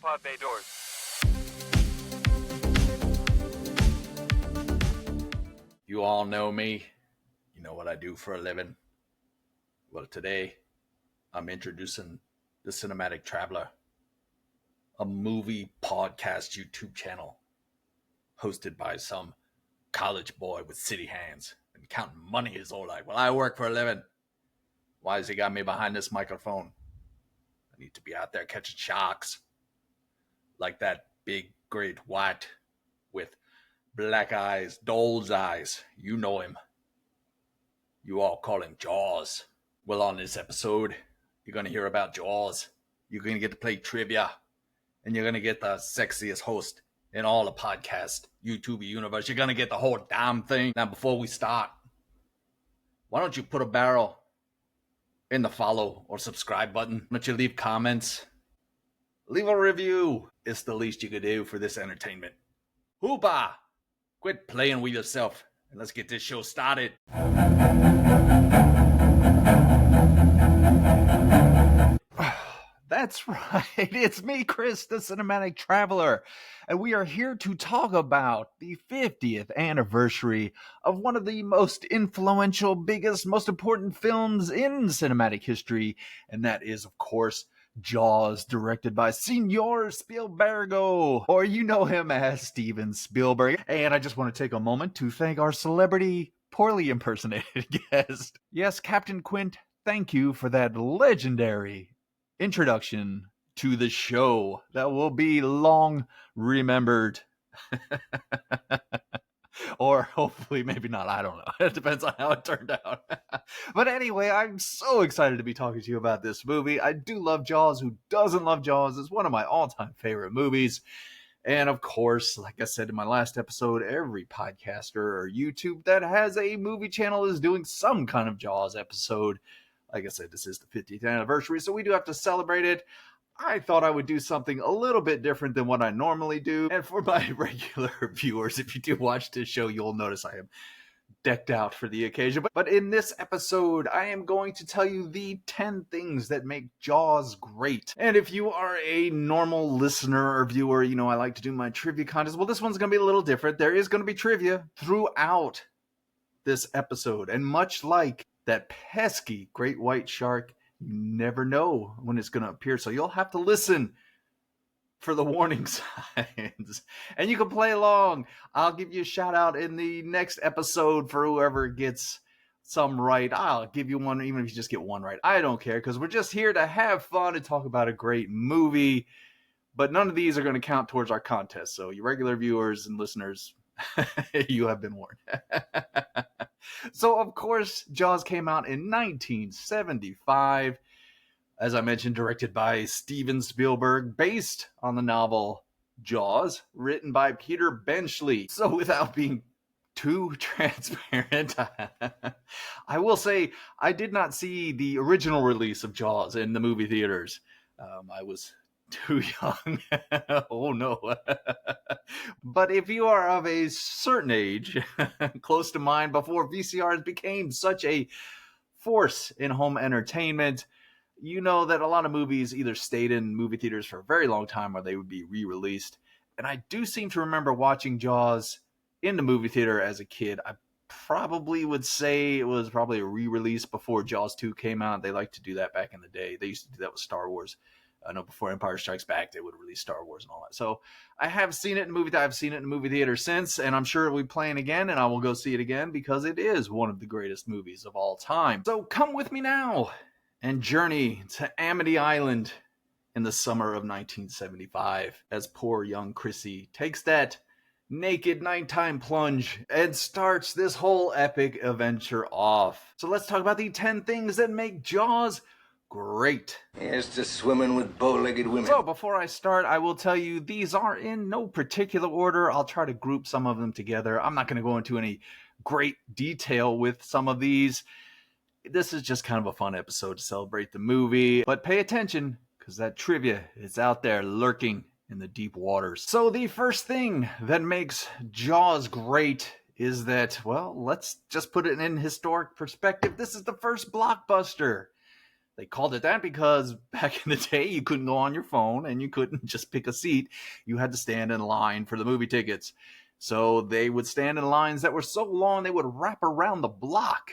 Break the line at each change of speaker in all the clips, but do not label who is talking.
pod bay doors.
You all know me. You know what I do for a living. Well, today I'm introducing the Cinematic Traveler, a movie podcast YouTube channel hosted by some college boy with city hands and counting money his whole life. Well, I work for a living. Why has he got me behind this microphone? I need to be out there catching sharks. Like that big great white with black eyes, doll's eyes. You know him. You all call him Jaws. Well, on this episode, you're going to hear about Jaws. You're going to get to play trivia. And you're going to get the sexiest host in all the podcast YouTube universe. You're going to get the whole damn thing. Now, before we start, why don't you put a barrel in the follow or subscribe button? Why don't you leave comments? Leave a review. It's the least you could do for this entertainment. Hoopa! Quit playing with yourself and let's get this show started. That's right. It's me, Chris, the Cinematic Traveler. And we are here to talk about the 50th anniversary of one of the most influential, biggest, most important films in cinematic history. And that is, of course, Jaws, directed by Senor Spielbergo, or you know him as Steven Spielberg. And I just want to take a moment to thank our celebrity, poorly impersonated guest. Yes, Captain Quint, thank you for that legendary introduction to the show that will be long remembered. Or hopefully, maybe not. I don't know. It depends on how it turned out. But anyway, I'm so excited to be talking to you about this movie. I do love Jaws. Who doesn't love Jaws? It's one of my all-time favorite movies. And of course, like I said in my last episode, every podcaster or YouTube that has a movie channel is doing some kind of Jaws episode. Like I said, this is the 50th anniversary, so we do have to celebrate it. I thought I would do something a little bit different than what I normally do. And for my regular viewers, if you do watch this show, you'll notice I am decked out for the occasion. But in this episode, I am going to tell you the 10 things that make Jaws great. And if you are a normal listener or viewer, you know I like to do my trivia contest. Well, this one's going to be a little different. There is going to be trivia throughout this episode. And much like that pesky great white shark, you never know when it's going to appear, so you'll have to listen for the warning signs. And you can play along. I'll give you a shout out in the next episode for whoever gets some right. I'll give you one, even if you just get one right. I don't care, because we're just here to have fun and talk about a great movie. But none of these are going to count towards our contest, so you regular viewers and listeners, you have been warned. So, of course, Jaws came out in 1975. As I mentioned, directed by Steven Spielberg, based on the novel Jaws, written by Peter Benchley. So, without being too transparent, I will say I did not see the original release of Jaws in the movie theaters. I was too young. Oh no. But if you are of a certain age, close to mine, before VCRs became such a force in home entertainment, you know that a lot of movies either stayed in movie theaters for a very long time or they would be re-released. And I do seem to remember watching Jaws in the movie theater as a kid. I probably would say it was probably a re-release before Jaws 2 came out. They liked to do that back in the day. They used to do that with Star Wars. I know before Empire Strikes Back, they would release Star Wars and all that. So I have seen it in movie. I've seen it in movie theater since, and I'm sure it'll be playing again, and I will go see it again because it is one of the greatest movies of all time. So come with me now and journey to Amity Island in the summer of 1975 as poor young Chrissy takes that naked nighttime plunge and starts this whole epic adventure off. So let's talk about the 10 things that make Jaws great.
Here's to swimming with bow-legged women.
So before I start, I will tell you these are in no particular order. I'll try to group some of them together. I'm not going to go into any great detail with some of these. This is just kind of a fun episode to celebrate the movie. But pay attention, because that trivia is out there lurking in the deep waters. So the first thing that makes Jaws great is that, well, let's just put it in historic perspective. This is the first blockbuster They called it that because back in the day, you couldn't go on your phone and you couldn't just pick a seat. You had to stand in line for the movie tickets. So they would stand in lines that were so long they would wrap around the block.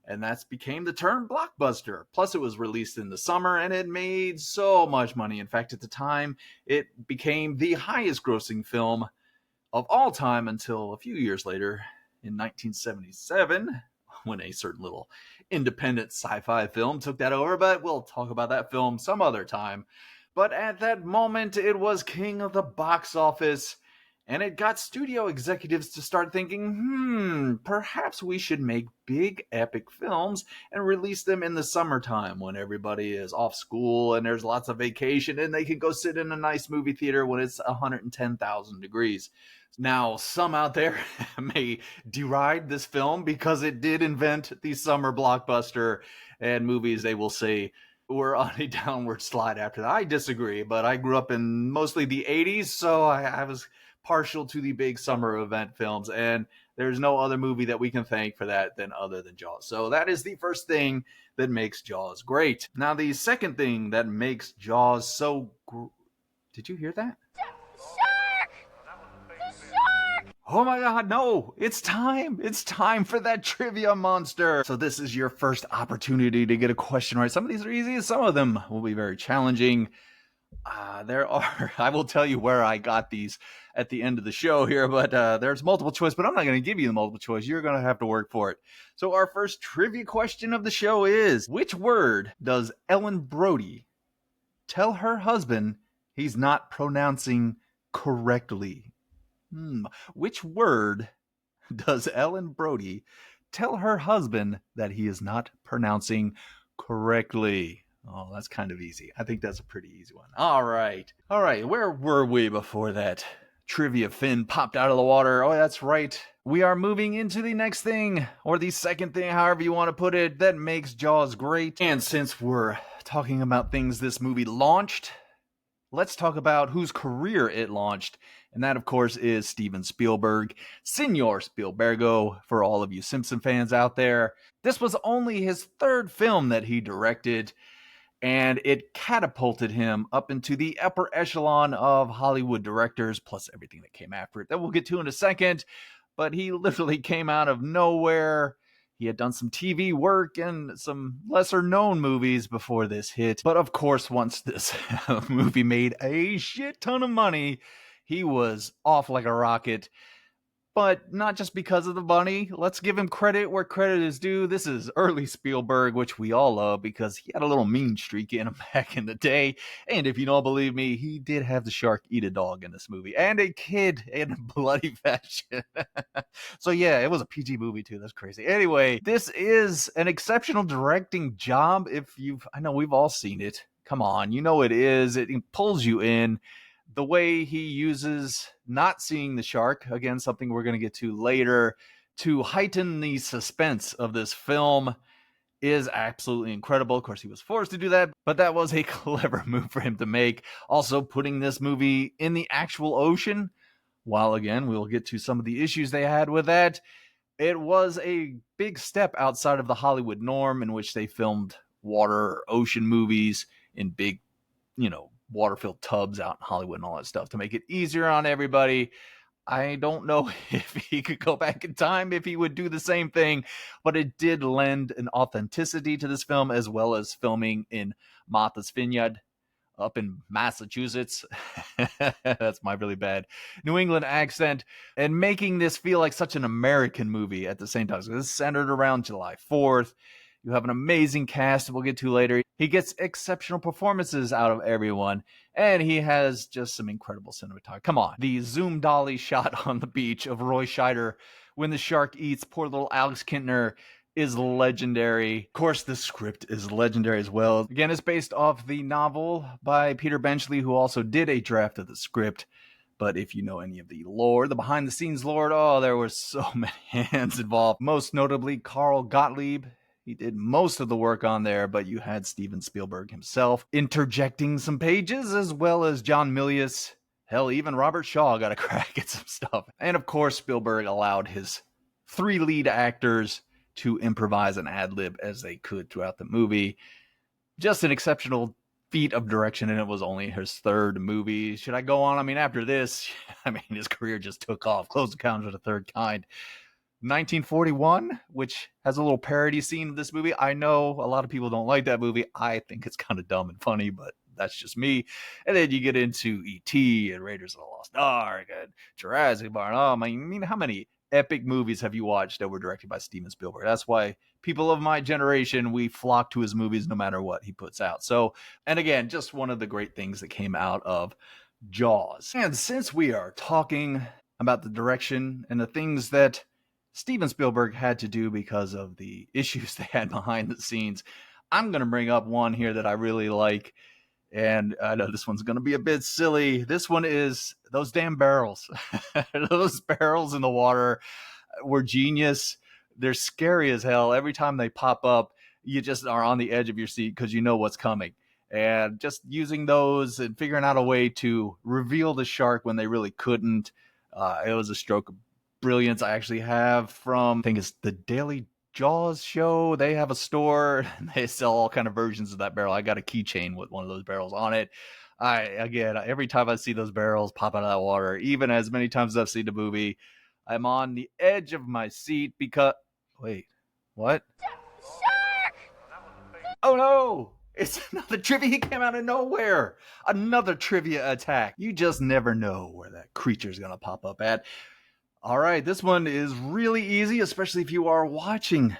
And that's became the term blockbuster. Plus, it was released in the summer and it made so much money. In fact, at the time, it became the highest grossing film of all time until a few years later in 1977, when a certain little independent sci-fi film took that over. But we'll talk about that film some other time. But at that moment, it was king of the box office. And it got studio executives to start thinking, perhaps we should make big epic films and release them in the summertime when everybody is off school and there's lots of vacation and they can go sit in a nice movie theater when it's 110,000 degrees. Now, some out there may deride this film because it did invent the summer blockbuster, and movies, they will say, were on a downward slide after that. I disagree, but I grew up in mostly the 80s, so I was partial to the big summer event films, and there's no other movie that we can thank for that than other than Jaws. So that is the first thing that makes Jaws great. Now, the second thing that makes Jaws so did you hear that?
Shark! The shark!
Oh my god, no! It's time! It's time for that trivia monster! So this is your first opportunity to get a question right. Some of these are easy, some of them will be very challenging. I will tell you where I got these at the end of the show here, but there's multiple choice, but I'm not going to give you the multiple choice. You're going to have to work for it. So our first trivia question of the show is, which word does Ellen Brody tell her husband he's not pronouncing correctly? Which word does Ellen Brody tell her husband that he is not pronouncing correctly? Oh, that's kind of easy. I think that's a pretty easy one. All right. Where were we before that trivia fin popped out of the water? Oh, that's right. We are moving into the next thing, or the second thing, however you want to put it, that makes Jaws great. And since we're talking about things this movie launched, let's talk about whose career it launched. And that, of course, is Steven Spielberg, Senor Spielbergo, for all of you Simpson fans out there. This was only his third film that he directed, and it catapulted him up into the upper echelon of Hollywood directors, plus everything that came after it that we'll get to in a second. But he literally came out of nowhere. He had done some TV work and some lesser known movies before this hit. But of course, once this movie made a shit ton of money, he was off like a rocket. But not just because of the money. Let's give him credit where credit is due. This is early Spielberg, which we all love because he had a little mean streak in him back in the day. And if you don't believe me, he did have the shark eat a dog in this movie. And a kid in a bloody fashion. So yeah, it was a PG movie too. That's crazy. Anyway, this is an exceptional directing job. I know we've all seen it. Come on, you know it is. It pulls you in. The way he uses not seeing the shark, again, something we're going to get to later, to heighten the suspense of this film is absolutely incredible. Of course, he was forced to do that, but that was a clever move for him to make. Also, putting this movie in the actual ocean, while again, we'll get to some of the issues they had with that. It was a big step outside of the Hollywood norm in which they filmed water or ocean movies in big, water-filled tubs out in Hollywood and all that stuff to make it easier on everybody. I don't know if he could go back in time, if he would do the same thing, but it did lend an authenticity to this film, as well as filming in Martha's Vineyard up in Massachusetts. That's my really bad New England accent, and making this feel like such an American movie at the same time. So this is centered around July 4th. You have an amazing cast we'll get to later. He gets exceptional performances out of everyone, and he has just some incredible cinematography. Come on. The zoom dolly shot on the beach of Roy Scheider when the shark eats poor little Alex Kintner is legendary. Of course, the script is legendary as well. Again, it's based off the novel by Peter Benchley, who also did a draft of the script. But if you know any of the lore, the behind-the-scenes lore, there were so many hands involved. Most notably, Carl Gottlieb. He did most of the work on there, but you had Steven Spielberg himself interjecting some pages, as well as John Milius. Hell, even Robert Shaw got a crack at some stuff. And of course, Spielberg allowed his 3 lead actors to improvise and ad-lib as they could throughout the movie. Just an exceptional feat of direction, and it was only his third movie. Should I go on? I mean, after this, his career just took off. Close Encounters of the Third Kind. 1941, which has a little parody scene of this movie. I know a lot of people don't like that movie. I think it's kind of dumb and funny, but that's just me. And then you get into E.T. and Raiders of the Lost Ark and Jurassic Park. Oh, I mean, how many epic movies have you watched that were directed by Steven Spielberg? That's why people of my generation, we flock to his movies no matter what he puts out. So, and again, just one of the great things that came out of Jaws. And since we are talking about the direction and the things that Steven Spielberg had to do because of the issues they had behind the scenes, I'm going to bring up one here that I really like. And I know this one's going to be a bit silly. This one is those damn barrels. Those barrels in the water were genius. They're scary as hell. Every time they pop up, you just are on the edge of your seat because you know what's coming. And just using those and figuring out a way to reveal the shark when they really couldn't. It was a stroke of brilliance. I actually have from, I think it's the Daily Jaws show. They have a store and they sell all kind of versions of that barrel. I got a keychain with one of those barrels on it. Every time I see those barrels pop out of that water, even as many times as I've seen the movie, I'm on the edge of my seat because, wait, what?
Shark!
Oh no! It's another trivia. He came out of nowhere. Another trivia attack. You just never know where that creature's going to pop up at. All right, this one is really easy, especially if you are watching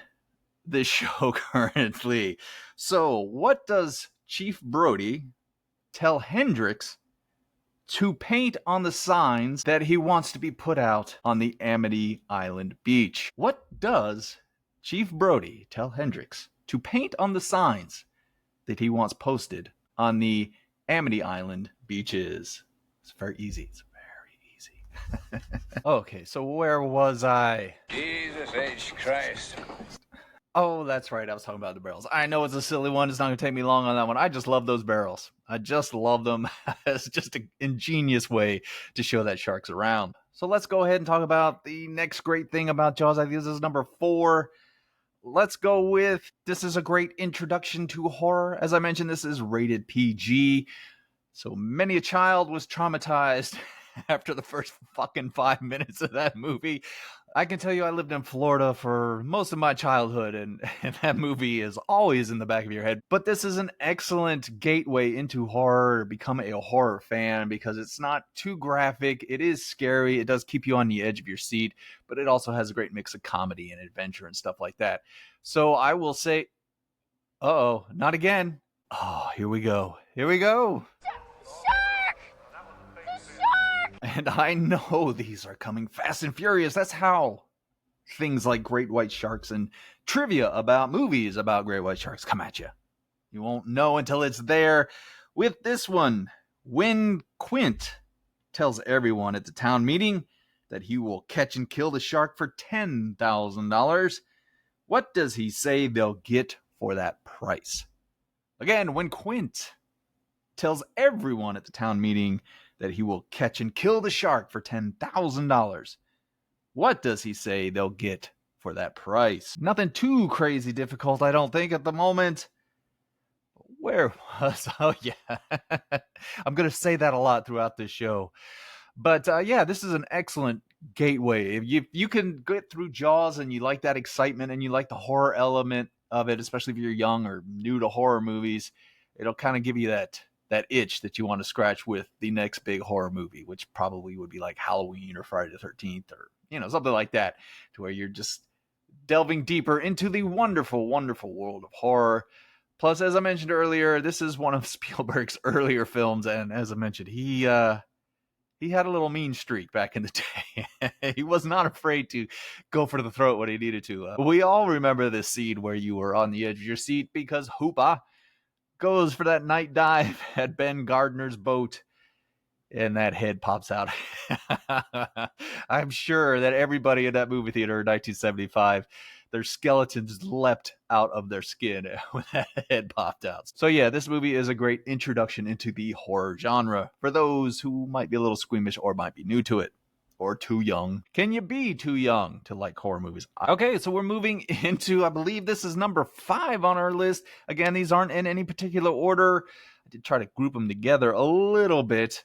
this show currently. So, what does Chief Brody tell Hendrix to paint on the signs that he wants to be put out on the Amity Island beach? What does Chief Brody tell Hendrix to paint on the signs that he wants posted on the Amity Island beaches? It's very easy. It's very easy. Okay, so where was I?
Jesus H. Christ.
Oh, that's right. I was talking about the barrels. I know it's a silly one. It's not going to take me long on that one. I just love those barrels. I just love them. It's just an ingenious way to show that shark's around. So let's go ahead and talk about the next great thing about Jaws. I think this is number 4. Let's go with, this is a great introduction to horror. As I mentioned, this is rated PG. So many a child was traumatized after the first fucking 5 minutes of that movie. I can tell you I lived in Florida for most of my childhood, and that movie is always in the back of your head. But this is an excellent gateway into horror, to become a horror fan, because it's not too graphic. It is scary. It does keep you on the edge of your seat, but it also has a great mix of comedy and adventure and stuff like that. So I will say, uh-oh, not again. Oh, here we go. Here we go.
Shark! The shark!
And I know these are coming fast and furious. That's how things like great white sharks and trivia about movies about great white sharks come at you. You won't know until it's there. With this one, when Quint tells everyone at the town meeting that he will catch and kill the shark for $10,000, what does he say they'll get for that price? Again, when Quint tells everyone at the town meeting that he will catch and kill the shark for $10,000, what does he say they'll get for that price? Nothing too crazy difficult, I don't think, at the moment. Where was... Oh, yeah. I'm going to say that a lot throughout this show. But, yeah, this is an excellent gateway. If you can get through Jaws and you like that excitement and you like the horror element of it, especially if you're young or new to horror movies, it'll kind of give you that itch that you want to scratch with the next big horror movie, which probably would be like Halloween or Friday the 13th or, something like that, to where you're just delving deeper into the wonderful, wonderful world of horror. Plus, as I mentioned earlier, this is one of Spielberg's earlier films, and as I mentioned, he had a little mean streak back in the day. He was not afraid to go for the throat when he needed to. We all remember this scene where you were on the edge of your seat because Hoopa goes for that night dive at Ben Gardner's boat, and that head pops out. I'm sure that everybody in that movie theater in 1975, their skeletons leapt out of their skin when that head popped out. So yeah, this movie is a great introduction into the horror genre for those who might be a little squeamish or might be new to it. or too young? Can you be too young to like horror movies? Okay, so we're moving into, I believe this is number 5 on our list. Again, these aren't in any particular order. I did try to group them together a little bit,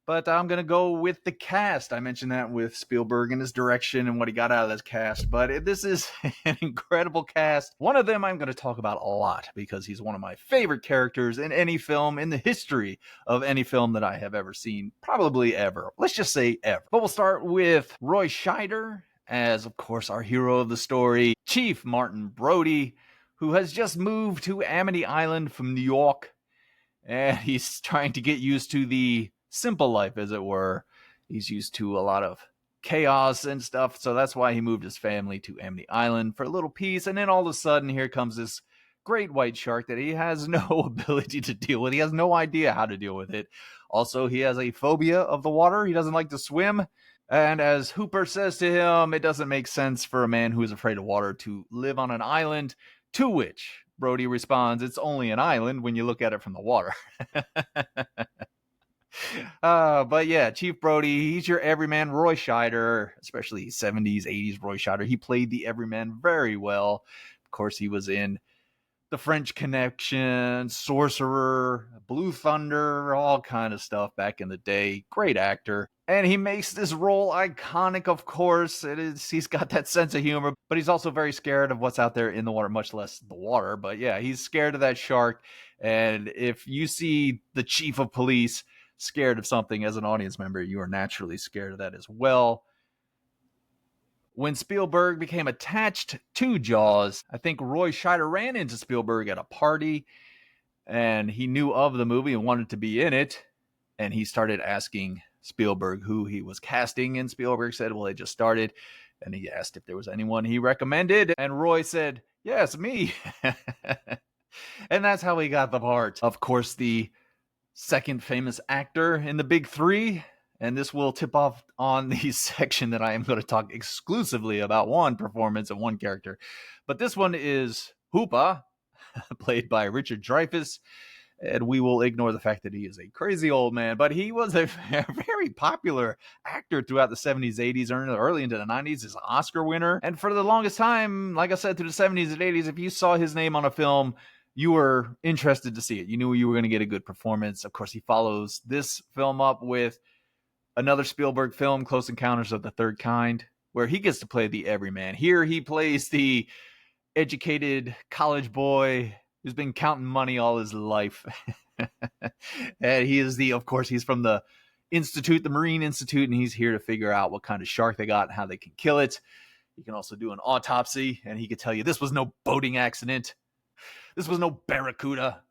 but I'm going to go with the cast. I mentioned that with Spielberg and his direction and what he got out of this cast, but this is an incredible cast. One of them I'm going to talk about a lot because he's one of my favorite characters in any film, in the history of any film that I have ever seen, probably ever. Let's just say ever. But we'll start with Roy Scheider as, of course, our hero of the story, Chief Martin Brody, who has just moved to Amity Island from New York, and he's trying to get used to the simple life, as it were. He's used to a lot of chaos and stuff, so that's why he moved his family to Amity Island for a little peace. And then all of a sudden, here comes this great white shark that he has no ability to deal with. He has no idea how to deal with it. Also, he has a phobia of the water. He doesn't like to swim. And as Hooper says to him, it doesn't make sense for a man who is afraid of water to live on an island, to which Brody responds, "It's only an island when you look at it from the water." But yeah, Chief Brody, he's your everyman. Roy Scheider, especially 70s, 80s Roy Scheider, he played the everyman very well. Of course, he was in The French Connection, Sorcerer, Blue Thunder, all kind of stuff back in the day. Great actor. And he makes this role iconic, of course. He's got that sense of humor, but he's also very scared of what's out there in the water, much less the water. But yeah, he's scared of that shark. And if you see the chief of police scared of something as an audience member, you are naturally scared of that as well. When Spielberg became attached to Jaws, I think Roy Scheider ran into Spielberg at a party, and he knew of the movie and wanted to be in it. And he started asking Spielberg who he was casting, and Spielberg said, well, they just started. And he asked if there was anyone he recommended, and Roy said, yes, me. And that's how he got the part. Of course, the second famous actor in the big three, and this will tip off on the section that I am going to talk exclusively about one performance and one character. But this one is Hooper, played by Richard Dreyfuss. And we will ignore the fact that he is a crazy old man, but he was a very popular actor throughout the 70s, 80s, early into the 90s. He's an Oscar winner. And for the longest time, like I said, through the 70s and 80s, if you saw his name on a film, you were interested to see it. You knew you were going to get a good performance. Of course, he follows this film up with another Spielberg film, Close Encounters of the Third Kind, where he gets to play the everyman. Here he plays the educated college boy who's been counting money all his life. And he is he's from the Institute, the Marine Institute, and he's here to figure out what kind of shark they got and how they can kill it. He can also do an autopsy, and he could tell you this was no boating accident. This was no barracuda.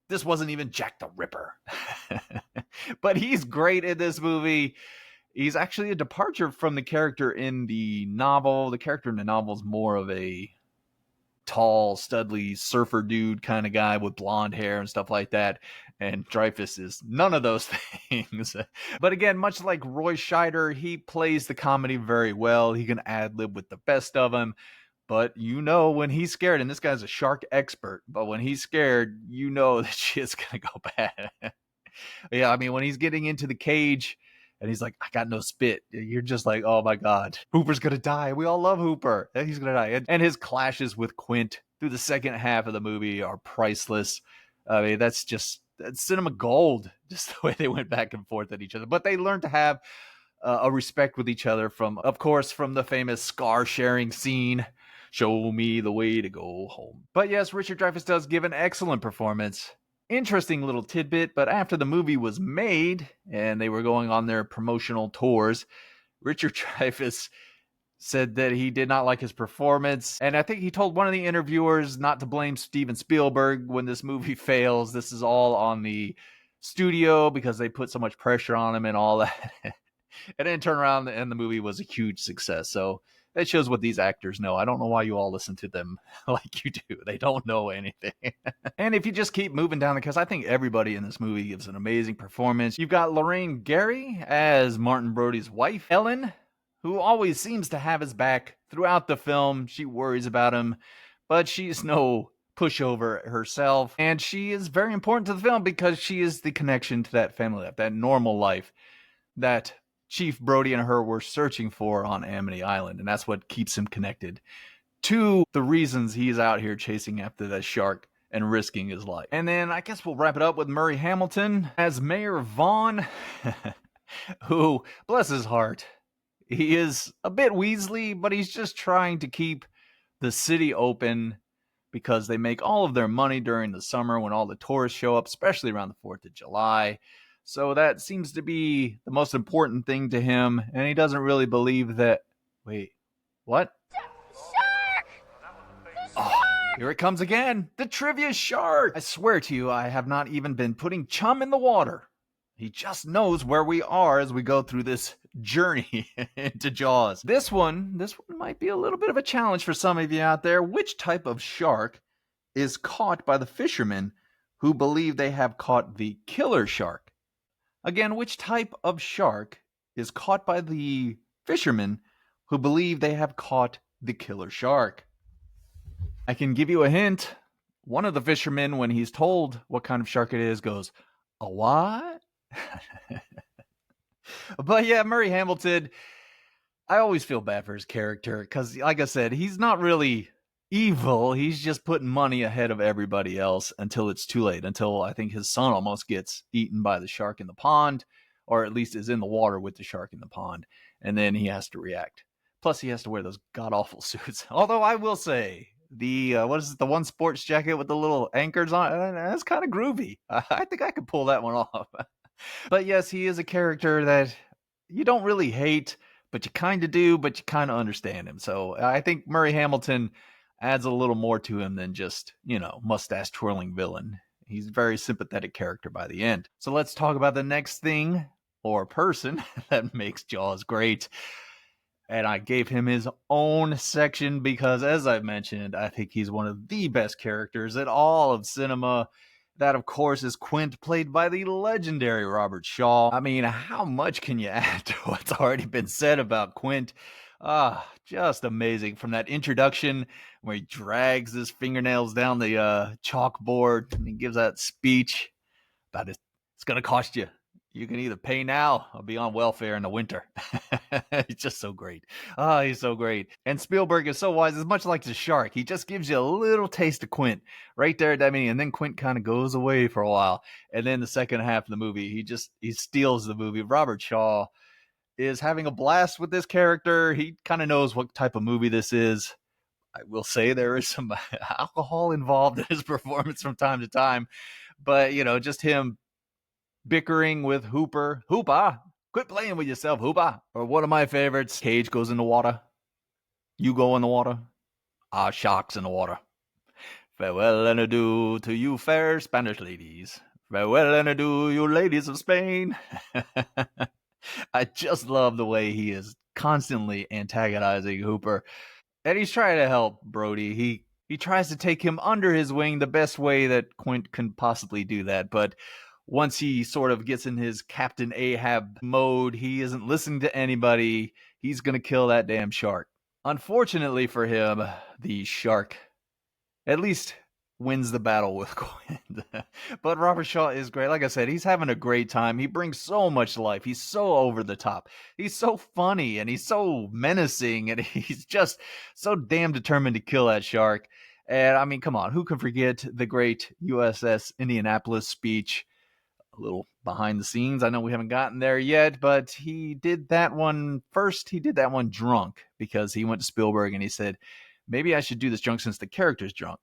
This wasn't even Jack the Ripper. But he's great in this movie. He's actually a departure from the character in the novel. The character in the novel is more of a tall, studly surfer dude kind of guy with blonde hair and stuff like that. And Dreyfuss is none of those things. But again, much like Roy Scheider, he plays the comedy very well. He can ad-lib with the best of them. But you know when he's scared, and this guy's a shark expert, but when he's scared, you know that shit's going to go bad. Yeah, I mean, when he's getting into the cage and he's like, I got no spit, you're just like, oh my God, Hooper's going to die. We all love Hooper. And he's going to die. And his clashes with Quint through the second half of the movie are priceless. I mean, that's cinema gold, just the way they went back and forth at each other. But they learned to have a respect with each other from the famous scar sharing scene. Show me the way to go home. But yes, Richard Dreyfuss does give an excellent performance. Interesting little tidbit, but after the movie was made and they were going on their promotional tours, Richard Dreyfuss said that he did not like his performance. And I think he told one of the interviewers not to blame Steven Spielberg when this movie fails. This is all on the studio because they put so much pressure on him and all that. And then turn around and the movie was a huge success. So that shows what these actors know. I don't know why you all listen to them like you do. They don't know anything. And if you just keep moving down the cast, I think everybody in this movie gives an amazing performance. You've got Lorraine Gary as Martin Brody's wife, Ellen, who always seems to have his back throughout the film. She worries about him, but she's no pushover herself. And she is very important to the film because she is the connection to that family life, that normal life that Chief Brody and her were searching for on Amity Island, and that's what keeps him connected to the reasons he's out here chasing after that shark and risking his life. And then I guess we'll wrap it up with Murray Hamilton as Mayor Vaughn, who, bless his heart, he is a bit Weasley, but he's just trying to keep the city open because they make all of their money during the summer when all the tourists show up, especially around the 4th of July. So that seems to be the most important thing to him, and he doesn't really believe that... Wait, what?
Shark!
Oh, here it comes again. The trivia shark. I swear to you, I have not even been putting chum in the water. He just knows where we are as we go through this journey into Jaws. This one might be a little bit of a challenge for some of you out there. Which type of shark is caught by the fishermen who believe they have caught the killer shark? Again, which type of shark is caught by the fishermen who believe they have caught the killer shark? I can give you a hint. One of the fishermen, when he's told what kind of shark it is, goes, "A what?" But yeah, Murray Hamilton, I always feel bad for his character because, like I said, he's not really evil. He's just putting money ahead of everybody else until it's too late, until I think his son almost gets eaten by the shark in the pond, or at least is in the water with the shark in the pond, and then he has to react. Plus, he has to wear those god-awful suits. Although I will say, the one sports jacket with the little anchors on it, that's kind of groovy. I think I could pull that one off. But yes, he is a character that you don't really hate, but you kind of do, but you kind of understand him. So I think Murray Hamilton adds a little more to him than just, mustache twirling villain. He's a very sympathetic character by the end. So let's talk about the next thing or person that makes Jaws great. And I gave him his own section because, as I've mentioned, I think he's one of the best characters in all of cinema. That, of course, is Quint, played by the legendary Robert Shaw. I mean, how much can you add to what's already been said about Quint? Just amazing. From that introduction where he drags his fingernails down the chalkboard and he gives that speech about it's going to cost you. You can either pay now or be on welfare in the winter. He's just so great. He's so great. And Spielberg is so wise. It's much like the shark. He just gives you a little taste of Quint right there at that meeting. And then Quint kind of goes away for a while. And then the second half of the movie, he steals the movie. Robert Shaw is having a blast with this character. He kind of knows what type of movie this is. I will say there is some alcohol involved in his performance from time to time. But, just him bickering with Hooper. Hooper, quit playing with yourself, Hooper. Or one of my favorites, Cage goes in the water. You go in the water. Sharks in the water. Farewell and adieu to you fair Spanish ladies. Farewell and adieu, you ladies of Spain. I just love the way he is constantly antagonizing Hooper. And he's trying to help Brody. He tries to take him under his wing the best way that Quint can possibly do that. But once he sort of gets in his Captain Ahab mode, he isn't listening to anybody. He's going to kill that damn shark. Unfortunately for him, the shark at least wins the battle with Quint. But Robert Shaw is great. Like I said, he's having a great time. He brings so much life. He's so over the top. He's so funny and he's so menacing and he's just so damn determined to kill that shark. And I mean, come on, who can forget the great USS Indianapolis speech? A little behind the scenes. I know we haven't gotten there yet, but he did that one first. He did that one drunk because he went to Spielberg and he said, maybe I should do this drunk since the character's drunk.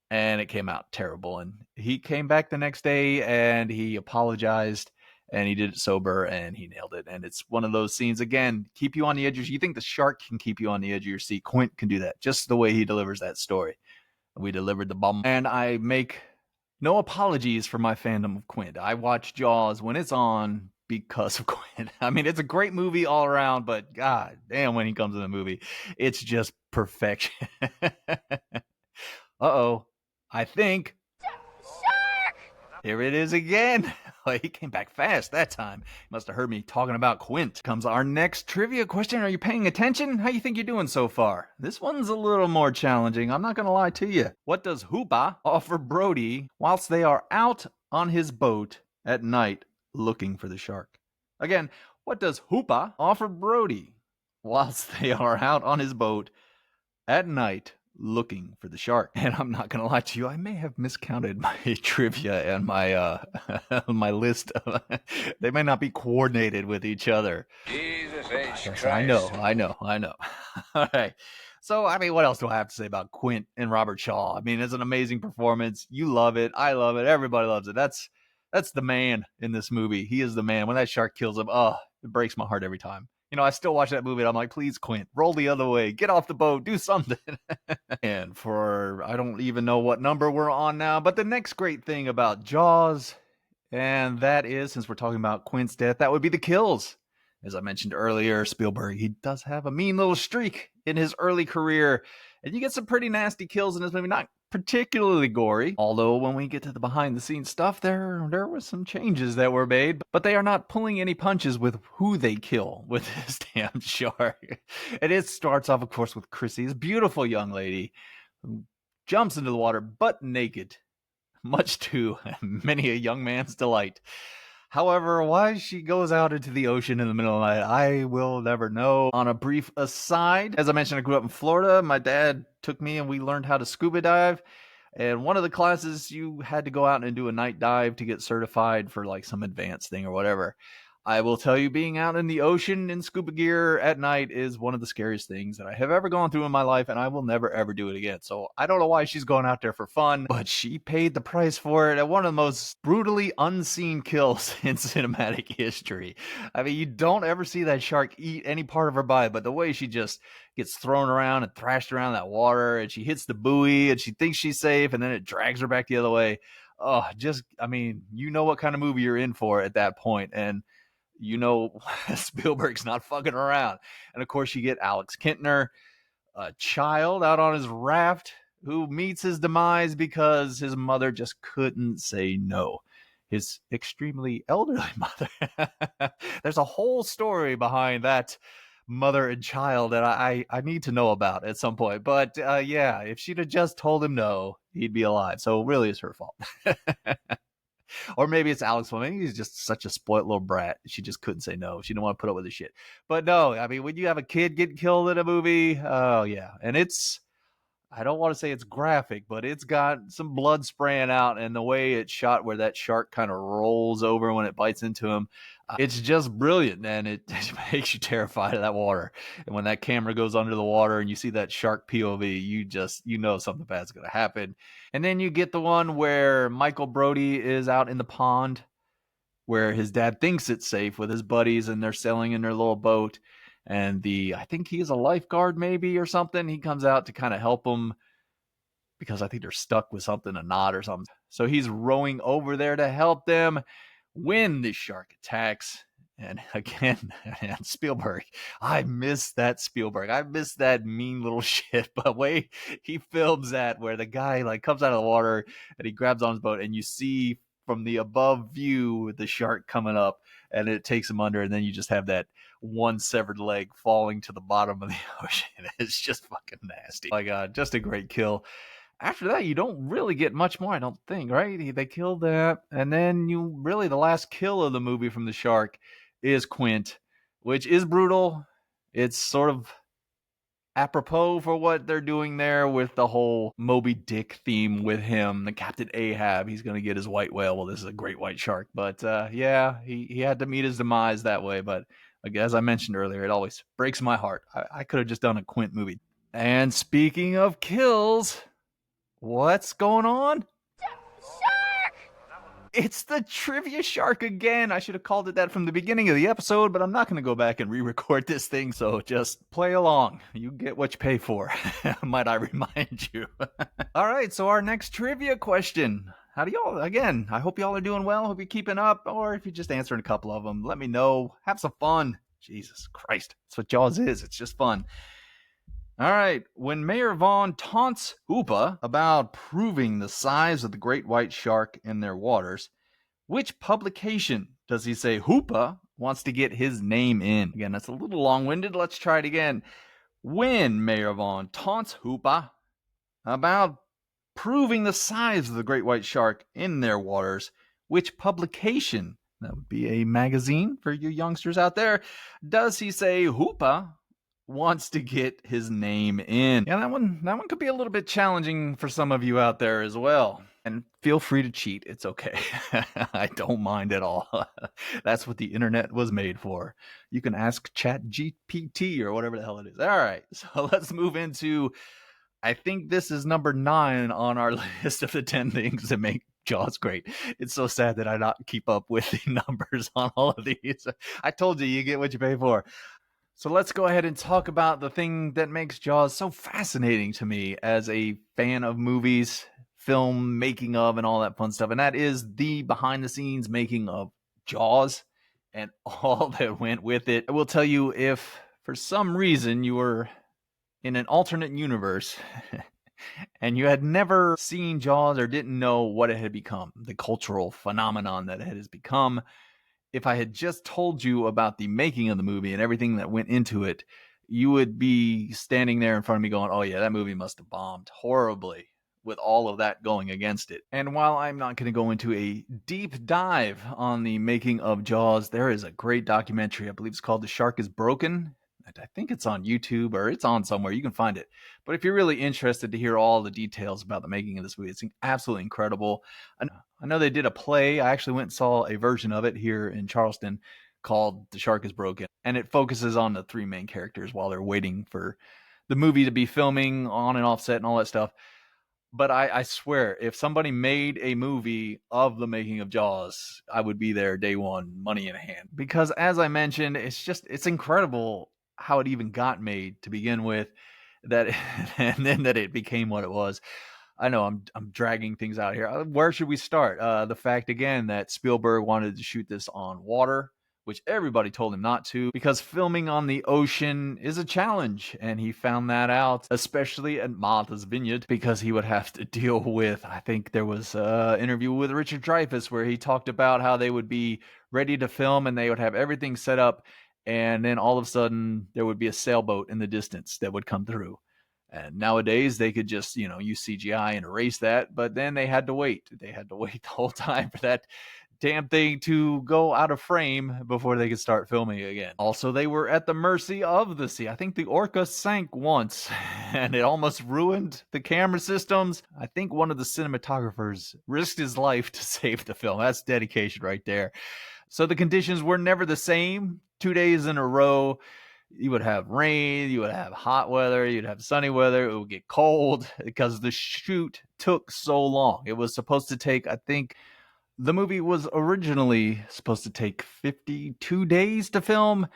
And it came out terrible. And he came back the next day and he apologized and he did it sober and he nailed it. And it's one of those scenes, again, keep you on the edge. You think the shark can keep you on the edge of your seat. Quint can do that just the way he delivers that story. We delivered the bomb. And I make no apologies for my fandom of Quint. I watch Jaws when it's on because of Quint. I mean, it's a great movie all around, but god damn, when he comes in the movie, it's just perfection. Uh-oh. I think...
Shark!
Here it is again. He came back fast that time. He must have heard me talking about Quint. Comes our next trivia question. Are you paying attention? How you think you're doing so far? This one's a little more challenging. I'm not going to lie to you. What does Hoopa offer Brody whilst they are out on his boat at night looking for the shark? Again, What does Hoopa offer Brody whilst they are out on his boat at night looking for the shark? And I'm not gonna lie to you, I may have miscounted my trivia and my my list. They may not be coordinated with each other.
Jesus H.
Yes,
Christ.
I know. All right. So, I mean, what else do I have to say about Quint and Robert Shaw? I mean, it's an amazing performance. You love it. I love it. Everybody loves it. That's the man in this movie. He is the man. When that shark kills him, oh, it breaks my heart every time. You know, I still watch that movie and I'm like, please, Quint, roll the other way. Get off the boat. Do something. And for, I don't even know what number we're on now, but the next great thing about Jaws, and that is, since we're talking about Quint's death, that would be the kills. As I mentioned earlier, Spielberg, he does have a mean little streak in his early career. And you get some pretty nasty kills in this movie, not particularly gory. Although when we get to the behind the scenes stuff, there were some changes that were made. But they are not pulling any punches with who they kill with this damn shark. And it starts off, of course, with Chrissy, this beautiful young lady who jumps into the water butt naked, much to many a young man's delight. However, why she goes out into the ocean in the middle of the night, I will never know. On a brief aside, as I mentioned, I grew up in Florida. My dad took me and we learned how to scuba dive. And one of the classes, you had to go out and do a night dive to get certified for like some advanced thing or whatever. I will tell you, being out in the ocean in scuba gear at night is one of the scariest things that I have ever gone through in my life, and I will never, ever do it again. So I don't know why she's going out there for fun, but she paid the price for it at one of the most brutally unseen kills in cinematic history. I mean, you don't ever see that shark eat any part of her body, but the way she just gets thrown around and thrashed around that water, and she hits the buoy, and she thinks she's safe, and then it drags her back the other way. Oh, just, I mean, you know what kind of movie you're in for at that point, and you know Spielberg's not fucking around. And of course, you get Alex Kintner, a child out on his raft who meets his demise because his mother just couldn't say no. His extremely elderly mother. There's a whole story behind that mother and child that I need to know about at some point. But yeah, if she'd have just told him no, he'd be alive. So really, it's her fault. Or maybe it's Alex. Maybe he's just such a spoiled little brat. She just couldn't say no. She didn't want to put up with his shit. But no, I mean, when you have a kid getting killed in a movie, oh yeah. And it's, I don't want to say it's graphic, but it's got some blood spraying out, and the way it's shot where that shark kind of rolls over when it bites into him, it's just brilliant, and it makes you terrified of that water. And when that camera goes under the water and you see that shark POV, you know something bad's going to happen. And then you get the one where Michael Brody is out in the pond where his dad thinks it's safe with his buddies, and they're sailing in their little boat. And I think he's a lifeguard maybe or something. He comes out to kind of help them because I think they're stuck with something, a knot or something. So he's rowing over there to help them when the shark attacks. And again, and Spielberg, I miss that Spielberg. I miss that mean little shit. But way he films that where the guy like comes out of the water and he grabs on his boat, and you see from the above view the shark coming up, and it takes him under, and then you just have that one severed leg falling to the bottom of the ocean. It's just fucking nasty. Oh my God, just a great kill. After that, you don't really get much more, I don't think, right? They killed that, and then the last kill of the movie from the shark is Quint, which is brutal. It's sort of apropos for what they're doing there with the whole Moby Dick theme with him, the Captain Ahab. He's going to get his white whale. Well, this is a great white shark, but yeah, he had to meet his demise that way. But as I mentioned earlier, it always breaks my heart. I could have just done a Quint movie. And speaking of kills, what's going on?
Shark!
It's the trivia shark again. I should have called it that from the beginning of the episode, but I'm not going to go back and re-record this thing, so just play along. You get what you pay for, might I remind you. All right, so our next trivia question. How do y'all, again, I hope y'all are doing well. Hope you're keeping up, or if you're just answering a couple of them, let me know. Have some fun. Jesus Christ, that's what Jaws is. It's just fun. All right, when Mayor Vaughn taunts Hoopa about proving the size of the great white shark in their waters, which publication does he say Hoopa wants to get his name in? Again, that's a little long-winded. Let's try it again. When Mayor Vaughn taunts Hoopa about proving the size of the great white shark in their waters, which publication That would be a magazine for you youngsters out there. Does he say Hoopa wants to get his name in? Yeah, that one could be a little bit challenging for some of you out there as well. And feel free to cheat. It's okay. I don't mind at all. That's what the internet was made for. You can ask Chat GPT or whatever the hell it is. All right. So let's move into, I think this is number 9 on our list of the 10 things that make Jaws great. It's so sad that I not keep up with the numbers on all of these. I told you get what you pay for. So let's go ahead and talk about the thing that makes Jaws so fascinating to me as a fan of movies, film making of, and all that fun stuff. And that is the behind the scenes making of Jaws and all that went with it. I will tell you, if for some reason you were in an alternate universe and you had never seen Jaws or didn't know what it had become, the cultural phenomenon that it has become, if I had just told you about the making of the movie and everything that went into it, you would be standing there in front of me going, oh yeah, that movie must have bombed horribly with all of that going against it. And while I'm not going to go into a deep dive on the making of Jaws, there is a great documentary. I believe it's called The Shark is Broken. I think it's on YouTube or it's on somewhere. You can find it. But if you're really interested to hear all the details about the making of this movie, it's absolutely incredible. I know they did a play. I actually went and saw a version of it here in Charleston called The Shark is Broken. And it focuses on the 3 main characters while they're waiting for the movie to be filming on and off set and all that stuff. But I swear, if somebody made a movie of the making of Jaws, I would be there day one, money in hand. Because as I mentioned, it's incredible how it even got made to begin with, that and then that it became what it was. I know I'm dragging things out here. Where should we start? The fact again that Spielberg wanted to shoot this on water, which everybody told him not to, because filming on the ocean is a challenge. And he found that out, especially at Martha's Vineyard, because he would have to deal with, I think there was an interview with Richard Dreyfuss where he talked about how they would be ready to film and they would have everything set up. And then all of a sudden there would be a sailboat in the distance that would come through. And nowadays they could just, use CGI and erase that. But then they had to wait. They had to wait the whole time for that damn thing to go out of frame before they could start filming again. Also, they were at the mercy of the sea. I think the Orca sank once and it almost ruined the camera systems. I think one of the cinematographers risked his life to save the film. That's dedication right there. So the conditions were never the same. 2 days in a row, you would have rain, you would have hot weather, you'd have sunny weather, it would get cold because the shoot took so long. It was supposed to take, I think, the movie was originally supposed to take 52 days to film,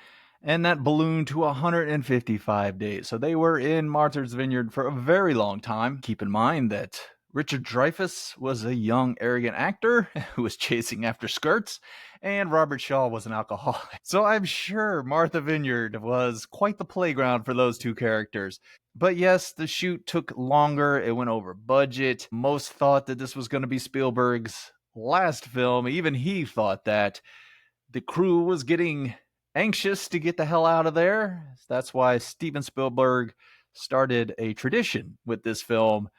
and that ballooned to 155 days. So they were in Martha's Vineyard for a very long time. Keep in mind that Richard Dreyfuss was a young, arrogant actor who was chasing after skirts, and Robert Shaw was an alcoholic. So I'm sure Martha Vineyard was quite the playground for those two characters. But yes, the shoot took longer. It went over budget. Most thought that this was going to be Spielberg's last film. Even he thought that. The crew was getting anxious to get the hell out of there. That's why Steven Spielberg started a tradition with this film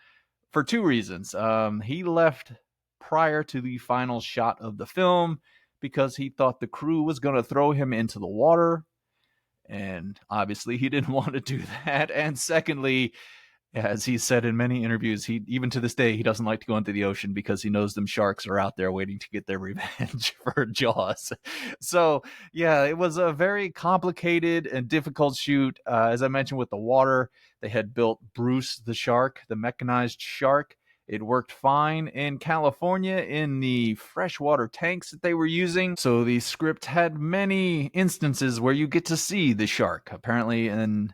for 2 reasons. He left prior to the final shot of the film because he thought the crew was going to throw him into the water. And obviously he didn't want to do that. And secondly, as he said in many interviews, he even to this day, he doesn't like to go into the ocean because he knows them sharks are out there waiting to get their revenge for Jaws. So, yeah, it was a very complicated and difficult shoot. As I mentioned with the water, they had built Bruce the shark, the mechanized shark. It worked fine in California in the freshwater tanks that they were using. So the script had many instances where you get to see the shark. Apparently in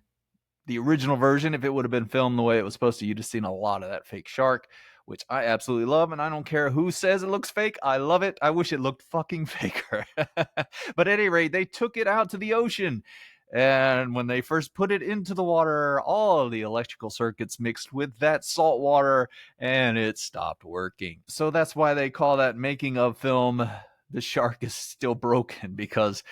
the original version, if it would have been filmed the way it was supposed to, you'd have seen a lot of that fake shark, which I absolutely love, and I don't care who says it looks fake. I love it. I wish it looked fucking faker. But at any rate, they took it out to the ocean, and when they first put it into the water, all of the electrical circuits mixed with that salt water, and it stopped working. So that's why they call that making of film, The Shark is Still Broken, because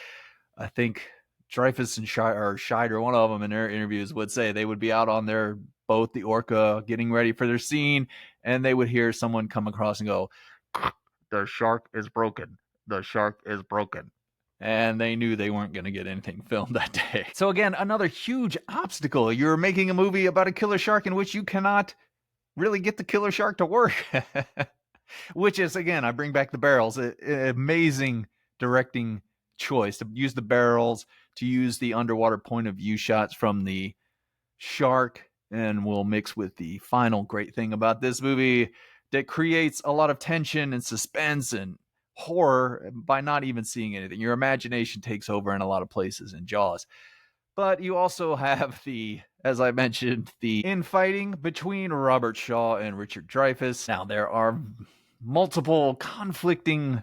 I think Dreyfuss and Scheider, one of them in their interviews, would say they would be out on their boat, the Orca, getting ready for their scene, and they would hear someone come across and go, "The shark is broken." the shark is broken. And they knew they weren't going to get anything filmed that day. So again, another huge obstacle. You're making a movie about a killer shark in which you cannot really get the killer shark to work. Which is, again, I bring back the barrels. Amazing directing choice to use the barrels, to use the underwater point of view shots from the shark, and will mix with the final great thing about this movie that creates a lot of tension and suspense and horror by not even seeing anything. Your imagination takes over in a lot of places in Jaws. But you also have as I mentioned, the infighting between Robert Shaw and Richard Dreyfuss. Now, there are multiple conflicting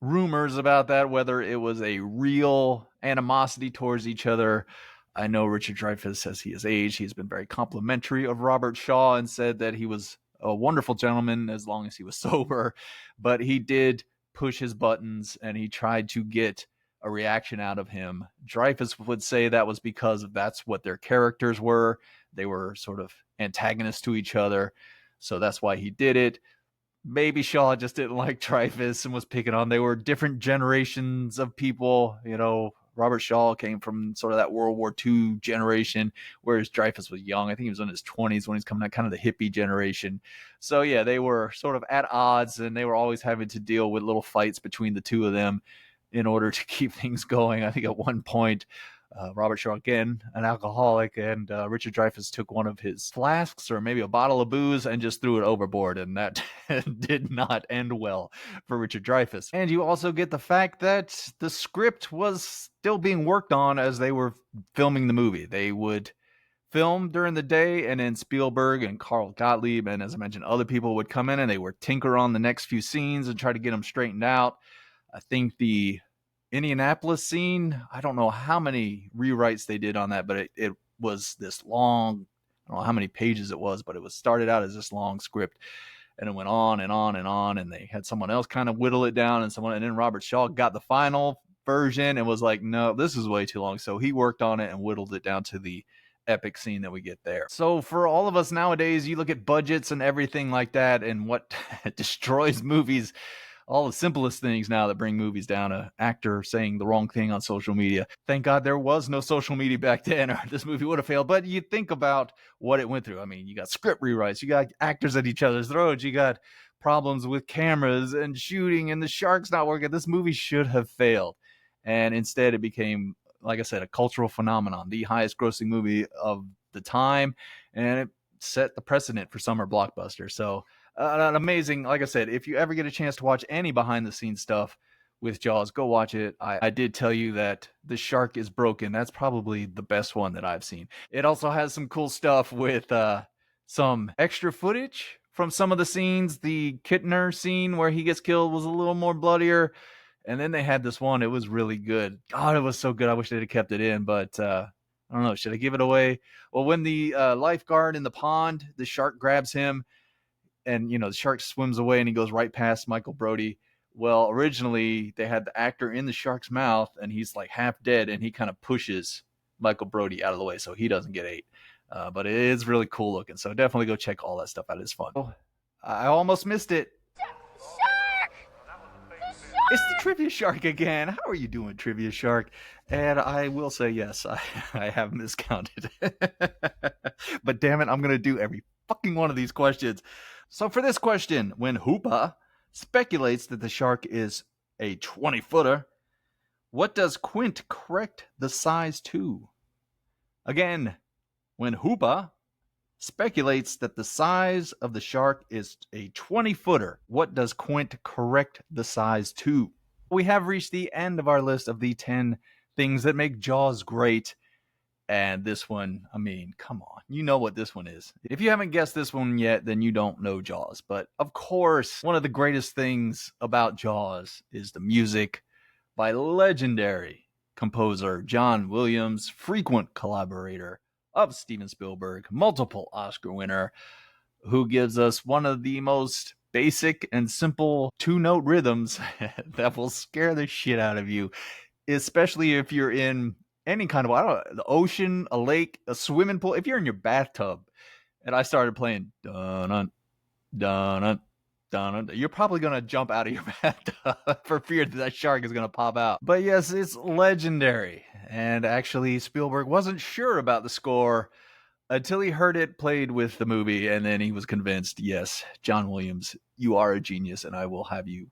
rumors about that, whether it was a real animosity towards each other. I know Richard Dreyfuss says he has aged. He's been very complimentary of Robert Shaw and said that he was a wonderful gentleman as long as he was sober. But he did push his buttons and he tried to get a reaction out of him. Dreyfuss would say that was because that's what their characters were. They were sort of antagonists to each other. So that's why he did it. Maybe Shaw just didn't like Dreyfuss and was picking on. They were different generations of people. You know, Robert Shaw came from sort of that World War II generation, whereas Dreyfuss was young. I think he was in his 20s when he's coming out, kind of the hippie generation. So yeah, they were sort of at odds, and they were always having to deal with little fights between the two of them in order to keep things going. I think at one point, Robert Shaw, again, an alcoholic, and Richard Dreyfuss took one of his flasks or maybe a bottle of booze and just threw it overboard, and that did not end well for Richard Dreyfuss. And you also get the fact that the script was still being worked on as they were filming the movie. They would film during the day, and then Spielberg and Carl Gottlieb, and as I mentioned, other people would come in and they would tinker on the next few scenes and try to get them straightened out. I think the Indianapolis scene, I don't know how many rewrites they did on that, but it was this long, I don't know how many pages it was, but it was started out as this long script, and it went on and on and on, and they had someone else kind of whittle it down, and then Robert Shaw got the final version and was like, no, this is way too long. So he worked on it and whittled it down to the epic scene that we get there. So for all of us nowadays, you look at budgets and everything like that, and what destroys movies, all the simplest things now that bring movies down, an actor saying the wrong thing on social media. Thank God there was no social media back then, or this movie would have failed. But you think about what it went through. I mean, you got script rewrites, you got actors at each other's throats, you got problems with cameras and shooting, and the shark's not working. This movie should have failed. And instead it became, like I said, a cultural phenomenon, the highest grossing movie of the time, and it set the precedent for summer blockbusters. So an amazing, like I said, if you ever get a chance to watch any behind the scenes stuff with Jaws, go watch it. I did tell you that the shark is broken. That's probably the best one that I've seen. It also has some cool stuff with some extra footage from some of the scenes. The Kittner scene where he gets killed was a little more bloodier. And then they had this one. It was really good. God, it was so good. I wish they'd have kept it in, but I don't know. Should I give it away? Well, when the lifeguard in the pond, the shark grabs him, and the shark swims away and he goes right past Michael Brody. Well, originally they had the actor in the shark's mouth and he's like half dead, and he kind of pushes Michael Brody out of the way so he doesn't get ate. But it is really cool looking, so definitely go check all that stuff out. It's fun. Oh, I almost missed it.
Shark!
It's the Trivia Shark again. How are you doing, Trivia Shark? And I will say, yes, I have miscounted. But damn it, I'm going to do every fucking one of these questions. So for this question, when Hoopa speculates that the shark is a 20-footer, what does Quint correct the size to? Again, when Hoopa speculates that the size of the shark is a 20-footer, what does Quint correct the size to? We have reached the end of our list of the 10 things that make Jaws great. And this one, I mean, come on. You know what this one is. If you haven't guessed this one yet, then you don't know Jaws. But of course, one of the greatest things about Jaws is the music by legendary composer John Williams, frequent collaborator of Steven Spielberg, multiple Oscar winner, who gives us one of the most basic and simple two-note rhythms that will scare the shit out of you, especially if you're in any kind of, I don't know, the ocean, a lake, a swimming pool. If you're in your bathtub and I started playing dun dun dun You're probably going to jump out of your bathtub for fear that shark is going to pop out. But yes, it's legendary. And actually, Spielberg wasn't sure about the score until he heard it played with the movie. And then he was convinced, yes, John Williams, you are a genius, and I will have you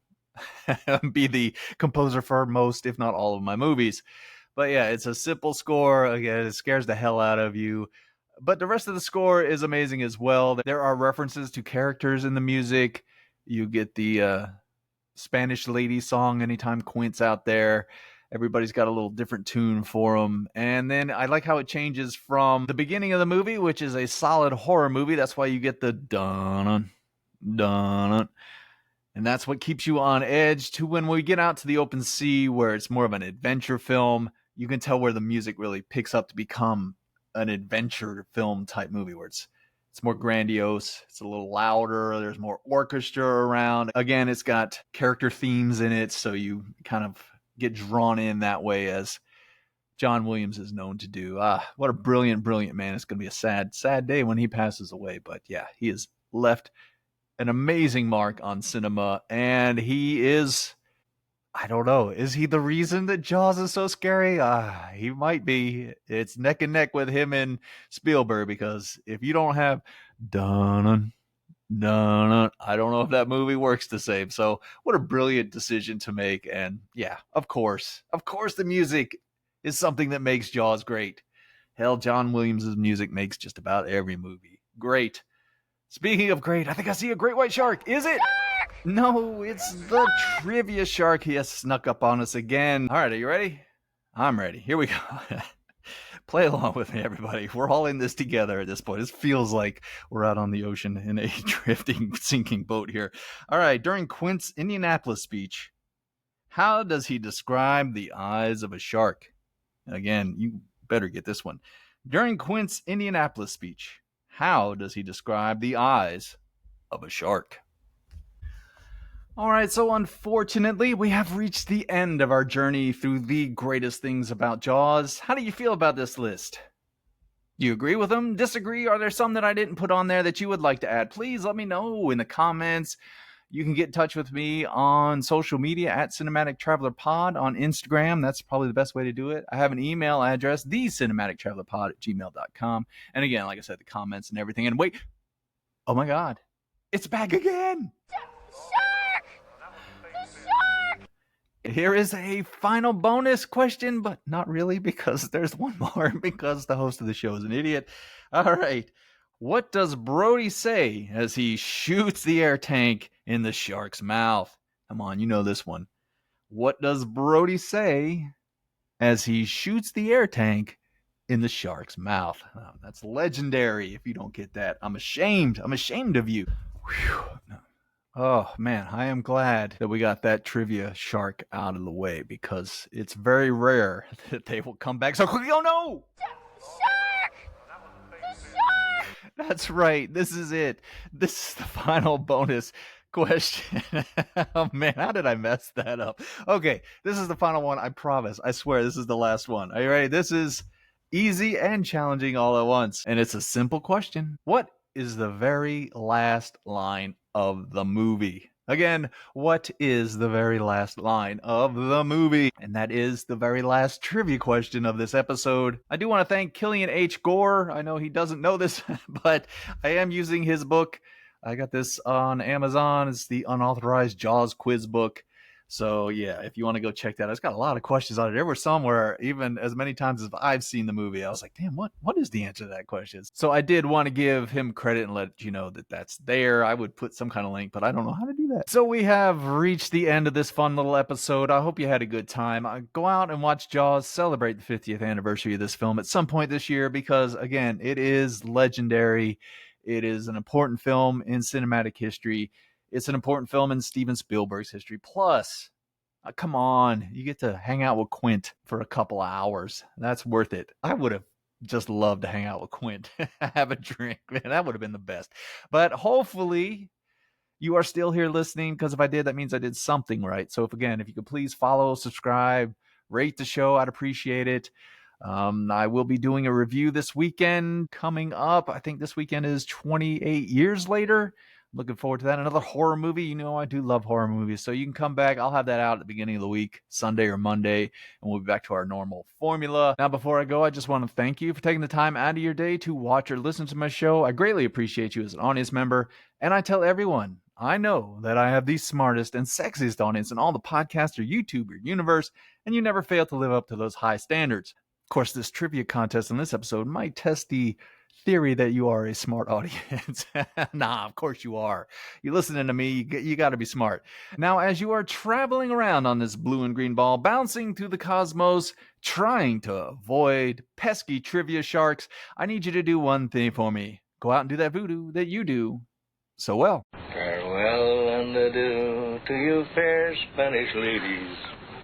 be the composer for most, if not all, of my movies. But yeah, it's a simple score. Again, it scares the hell out of you. But the rest of the score is amazing as well. There are references to characters in the music. You get the Spanish lady song anytime Quint's out there. Everybody's got a little different tune for them. And then I like how it changes from the beginning of the movie, which is a solid horror movie. That's why you get the dun dun. And that's what keeps you on edge, to when we get out to the open sea where it's more of an adventure film. You can tell where the music really picks up to become an adventure film type movie where it's more grandiose, it's a little louder, there's more orchestra around. Again, it's got character themes in it, so you kind of get drawn in that way, as John Williams is known to do. What a brilliant, brilliant man. It's going to be a sad, sad day when he passes away. But yeah, he has left an amazing mark on cinema, and he is, I don't know, is he the reason that Jaws is so scary? He might be. It's neck and neck with him and Spielberg, because if you don't have dun dun, I don't know if that movie works the same. So what a brilliant decision to make. And yeah, of course the music is something that makes Jaws great. Hell, John Williams' music makes just about every movie great. Speaking of great, I think I see a great white shark. Is it?
Shark!
No, it's the trivia shark. He has snuck up on us again. All right, are you ready? I'm ready. Here we go. Play along with me, everybody. We're all in this together at this point. This feels like we're out on the ocean in a drifting, sinking boat here. All right, during Quint's Indianapolis speech, how does he describe the eyes of a shark? Again, you better get this one. During Quint's Indianapolis speech, how does he describe the eyes of a shark? All right, so unfortunately, we have reached the end of our journey through the greatest things about Jaws. How do you feel about this list? Do you agree with them? Disagree? Are there some that I didn't put on there that you would like to add? Please let me know in the comments. You can get in touch with me on social media at Cinematic Traveler Pod on Instagram. That's probably the best way to do it. I have an email address, thecinematictravelerpod@gmail.com. And again, like I said, the comments and everything. And wait, oh my God, it's back again.
Shark! The shark!
Here is a final bonus question, but not really, because there's one more, because the host of the show is an idiot. All right. What does Brody say as he shoots the air tank in the shark's mouth? Come on, you know this one. What does Brody say as he shoots the air tank in the shark's mouth? Oh, that's legendary. If you don't get that, I'm ashamed. I'm ashamed of you. Whew. Oh, man, I am glad that we got that trivia shark out of the way, because it's very rare that they will come back so quickly. Oh, no!
Shark! The shark!
That's right. This is it. This is the final bonus question. Oh, man, how did I mess that up? Okay, this is the final one. I promise. I swear this is the last one. Are you ready? This is easy and challenging all at once. And it's a simple question. What is the very last line of the movie? Again, what is the very last line of the movie? And that is the very last trivia question of this episode. I do want to thank Killian H. Gore. I know he doesn't know this, but I am using his book. I got this on Amazon. It's the Unauthorized Jaws Quiz book. So yeah, if you want to go check that out, it's got a lot of questions on it. There were some where, even as many times as I've seen the movie, I was like, damn, what is the answer to that question? So I did want to give him credit and let you know that that's there. I would put some kind of link, but I don't know how to do that. So we have reached the end of this fun little episode. I hope you had a good time. Go out and watch Jaws, celebrate the 50th anniversary of this film at some point this year, because again, it is legendary. It is an important film in cinematic history. It's an important film in Steven Spielberg's history. Plus, come on, you get to hang out with Quint for a couple of hours. That's worth it. I would have just loved to hang out with Quint, have a drink. Man, that would have been the best. But hopefully you are still here listening, because if I did, that means I did something right. So if you could please follow, subscribe, rate the show, I'd appreciate it. I will be doing a review this weekend coming up. I think this weekend is 28 years later. Looking forward to that. Another horror movie. You know, I do love horror movies. So you can come back. I'll have that out at the beginning of the week, Sunday or Monday, and we'll be back to our normal formula. Now, before I go, I just want to thank you for taking the time out of your day to watch or listen to my show. I greatly appreciate you as an audience member. And I tell everyone, I know that I have the smartest and sexiest audience in all the podcast or YouTuber universe, and you never fail to live up to those high standards. Of course, this trivia contest in this episode might test the theory that you are a smart audience. Nah, of course you are. You listening to me, you got to be smart. Now, as you are traveling around on this blue and green ball, bouncing through the cosmos, trying to avoid pesky trivia sharks, I need you to do one thing for me. Go out and do that voodoo that you do so well.
Farewell and adieu to you fair Spanish ladies.